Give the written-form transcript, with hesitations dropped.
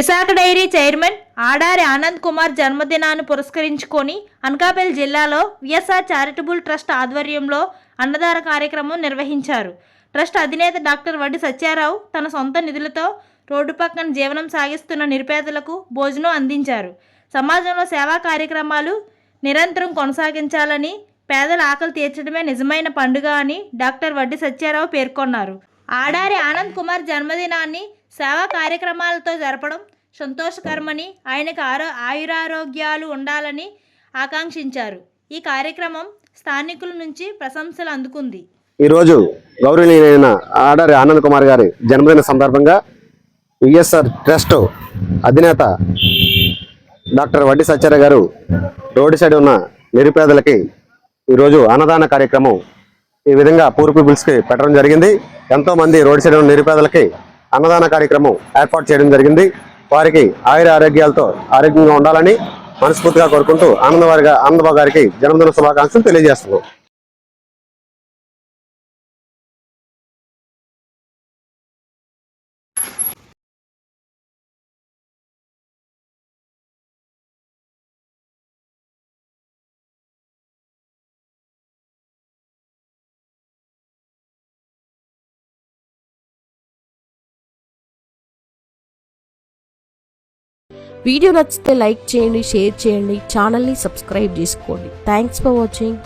Visakha dairy chairman Adari Anand Kumar జన్మదినాన్ని పురస్కరించుకొని అనకాపల్లి జిల్లాలో విఎస్ఆర్ చారిటబుల్ ట్రస్ట్ ఆధ్వర్యంలో అన్నదాన కార్యక్రమం నిర్వహించారు. ట్రస్ట్ అధినేత డాక్టర్ వడ్డి సత్యారావు తన సొంత నిధులతో రోడ్డు పక్కన జీవనం సాగిస్తున్న నిరుపేదలకు భోజనం అందించారు. సమాజంలో సేవా కార్యక్రమాలు నిరంతరం కొనసాగించాలని, పేదల ఆకలి తీర్చడమే నిజమైన పండుగ అని డాక్టర్ వడ్డి సత్యారావు పేర్కొన్నారు. ఆడారి ఆనంద్ కుమార్ జన్మదినాన్ని సేవా కార్యక్రమాలతో జరపడం సంతోషకరమని, ఆయనకు ఆయురారోగ్యాలు ఉండాలని ఆకాంక్షించారు. ఈ కార్యక్రమం స్థానికుల నుంచి ప్రశంసలు అందుకుంది. ఈరోజు గౌరవనీయులైన ఆడారి ఆనంద్ కుమార్ గారి జన్మదిన సందర్భంగా విఎస్ఆర్ ట్రస్ట్ అధినేత డాక్టర్ వడ్డి సత్యారావు గారు రోడ్డు సైడ్ ఉన్న నిరుపేదలకి ఈరోజు అన్నదాన కార్యక్రమం ఈ విధంగా పూర్ పీపుల్స్కి పెట్టడం జరిగింది. ఎంతోమంది రోడ్డు సైడ్ ఉన్న నిరుపేదలకి అన్నదాన కార్యక్రమం ఏర్పాటు చేయడం జరిగింది. వారికి ఆరోగ్యాలతో ఆరోగ్యంగా ఉండాలని మనస్ఫూర్తిగా కోరుకుంటూ ఆనందబాబు గారికి జన్మదిన శుభాకాంక్షలు తెలియజేస్తున్నాం. వీడియో నచ్చితే లైక్ చేయండి, షేర్ చేయండి, ఛానల్ని సబ్స్క్రైబ్ చేసుకోండి. Thanks for watching.